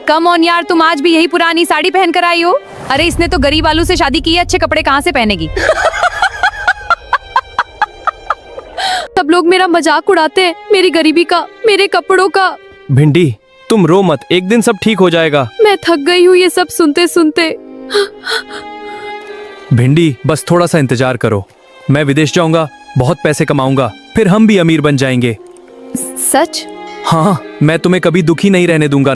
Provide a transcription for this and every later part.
Come on यार, तुम आज भी यही पुरानी साड़ी पहन कर आई हो। अरे इसने तो गरीब आलू से शादी की है, अच्छे कपड़े कहाँ से पहनेगी। सब लोग मेरा मजाक उड़ाते हैं, मेरी गरीबी का, मेरे कपड़ों का। भिंडी तुम रो मत, एक दिन सब ठीक हो जाएगा। मैं थक गई हूँ ये सब सुनते सुनते। भिंडी बस थोड़ा सा इंतजार करो, मैं विदेश जाऊंगा, बहुत पैसे कमाऊंगा, फिर हम भी अमीर बन जाएंगे। सच? हाँ, मैं तुम्हें कभी दुखी नहीं रहने दूंगा।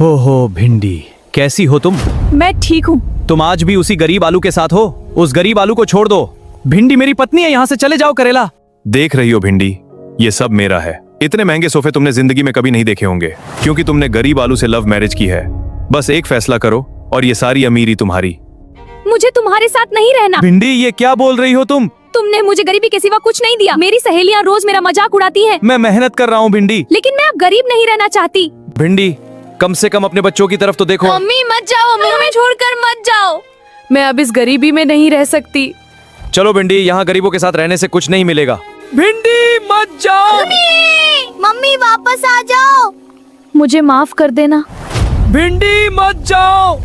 हो भिंडी, कैसी हो तुम? मैं ठीक हूँ। तुम आज भी उसी गरीब आलू के साथ हो? उस गरीब आलू को छोड़ दो। भिंडी मेरी पत्नी है, यहाँ से चले जाओ। करेला देख रही हो भिंडी, ये सब मेरा है। इतने महंगे सोफे तुमने जिंदगी में कभी नहीं देखे होंगे, क्योंकि तुमने गरीब आलू से लव मैरिज की है। बस एक फैसला करो और ये सारी अमीरी तुम्हारी। मुझे तुम्हारे साथ नहीं रहना। भिंडी ये क्या बोल रही हो तुम? तुमने मुझे गरीबी के सिवा कुछ नहीं दिया। मेरी सहेलियाँ रोज मेरा मजाक उड़ाती हैं। मैं मेहनत कर रहा हूँ भिंडी। लेकिन मैं अब गरीब नहीं रहना चाहती। भिंडी कम से कम अपने बच्चों की तरफ तो देखो। मम्मी मत जाओ, हमें छोड़कर मत जाओ। मैं अब इस गरीबी में नहीं रह सकती। चलो भिंडी, यहाँ गरीबों के साथ रहने से कुछ नहीं मिलेगा। भिंडी मत जाओ। मम्मी वापस आ जाओ। मुझे माफ कर देना। भिंडी मत जाओ।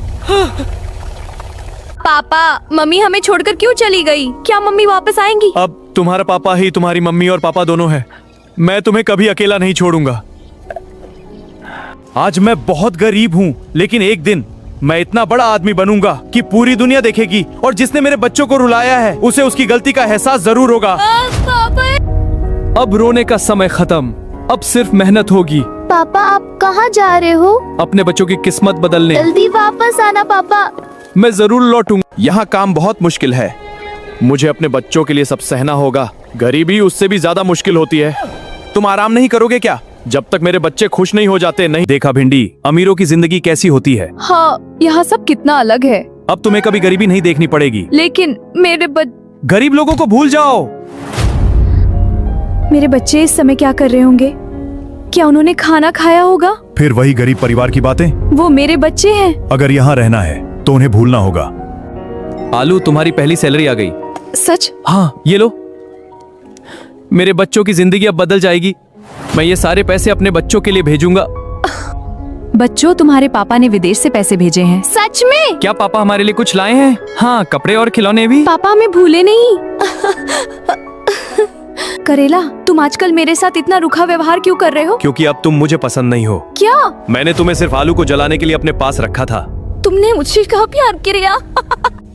पापा, मम्मी हमें छोड़कर क्यों चली गई? क्या मम्मी वापस आएंगी? अब तुम्हारा पापा ही तुम्हारी मम्मी और पापा दोनों है। मैं तुम्हें कभी अकेला नहीं छोड़ूंगा। आज मैं बहुत गरीब हूँ, लेकिन एक दिन मैं इतना बड़ा आदमी बनूंगा कि पूरी दुनिया देखेगी, और जिसने मेरे बच्चों को रुलाया है उसे उसकी गलती का एहसास जरूर होगा। अब रोने का समय खत्म, अब सिर्फ मेहनत होगी। पापा आप कहाँ जा रहे हो? अपने बच्चों की किस्मत बदलने। जल्दी वापस आना पापा। मैं जरूर लौटूंगा। यहाँ काम बहुत मुश्किल है, मुझे अपने बच्चों के लिए सब सहना होगा। गरीबी उससे भी ज्यादा मुश्किल होती है। तुम आराम नहीं करोगे क्या जब तक मेरे बच्चे खुश नहीं हो जाते? नहीं देखा भिंडी, अमीरों की जिंदगी कैसी होती है। हाँ, यहाँ सब कितना अलग है। अब तुम्हें कभी गरीबी नहीं देखनी पड़ेगी। लेकिन मेरे गरीब लोगों को भूल जाओ। मेरे बच्चे इस समय क्या कर रहे होंगे? क्या उन्होंने खाना खाया होगा? फिर वही गरीब परिवार की बातें। वो मेरे बच्चे हैं। अगर यहाँ रहना है तो उन्हें भूलना होगा। आलू, तुम्हारी पहली सैलरी आ गई। सच? हाँ, ये लो। मेरे बच्चों की जिंदगी अब बदल जाएगी। मैं ये सारे पैसे अपने बच्चों के लिए भेजूंगा। बच्चों, तुम्हारे पापा ने विदेश से पैसे भेजे हैं। सच में? क्या पापा हमारे लिए कुछ लाए हैं? हाँ, कपड़े और खिलौने भी। पापा हमें भूले नहीं। करेला, तुम आजकल मेरे साथ इतना रूखा व्यवहार क्यों कर रहे हो? क्योंकि अब तुम मुझे पसंद नहीं हो। क्या? मैंने तुम्हें सिर्फ आलू को जलाने के लिए अपने पास रखा था। तुमने मुझसे कहा प्यार किया?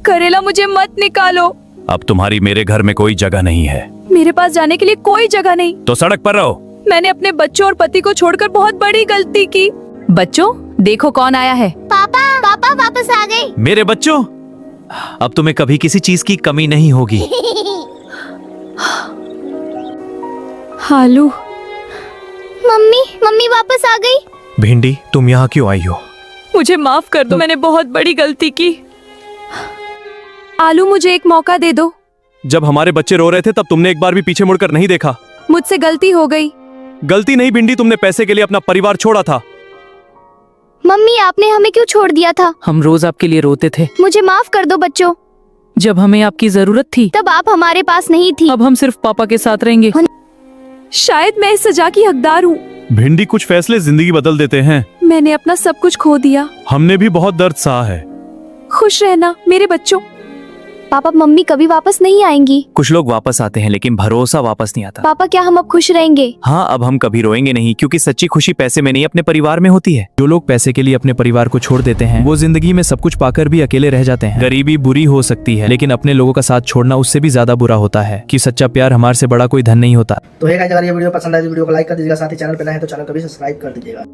करेला, मुझे मत निकालो। अब तुम्हारी मेरे घर में कोई जगह नहीं है। मेरे पास जाने के लिए कोई जगह नहीं। तो सड़क पर रहो। मैंने अपने बच्चों और पति को छोड़कर बहुत बड़ी गलती की। बच्चों, देखो कौन आया है। पापा पापा वापस आ गए। मेरे बच्चों, अब तुम्हें कभी किसी चीज की कमी नहीं होगी। आलू। मम्मी मम्मी वापस आ गई। भिंडी तुम यहाँ क्यों आई हो? मुझे माफ कर दो, मैंने बहुत बड़ी गलती की। आलू, मुझे एक मौका दे दो। जब हमारे बच्चे रो रहे थे तब तुमने एक बार भी पीछे मुड़कर नहीं देखा। मुझसे गलती हो गई। गलती नहीं भिंडी, तुमने पैसे के लिए अपना परिवार छोड़ा था। मम्मी आपने हमें क्यों छोड़ दिया था? हम रोज आपके लिए रोते थे। मुझे माफ कर दो बच्चों। जब हमें आपकी जरूरत थी तब आप हमारे पास नहीं थी। अब हम सिर्फ पापा के साथ रहेंगे। शायद मैं इस सजा की हकदार हूँ। भिंडी, कुछ फैसले जिंदगी बदल देते हैं। मैंने अपना सब कुछ खो दिया। हमने भी बहुत दर्द सहा है। खुश रहना मेरे बच्चों। पापा मम्मी कभी वापस नहीं आएंगी। कुछ लोग वापस आते हैं, लेकिन भरोसा वापस नहीं आता। पापा क्या हम अब खुश रहेंगे? हाँ, अब हम कभी रोएंगे नहीं, क्योंकि सच्ची खुशी पैसे में नहीं, अपने परिवार में होती है। जो लोग पैसे के लिए अपने परिवार को छोड़ देते हैं, वो जिंदगी में सब कुछ पाकर भी अकेले रह जाते हैं। गरीबी बुरी हो सकती है, लेकिन अपने लोगों का साथ छोड़ना उससे भी ज्यादा बुरा होता है। कि सच्चा प्यार हमारे से बड़ा कोई धन नहीं होता। तो हे गाइस, अगर ये वीडियो पसंद आए तो वीडियो को लाइक कर दीजिएगा, साथ ही चैनल पे नए हैं तो चैनल को भी सब्सक्राइब कर दीजिएगा।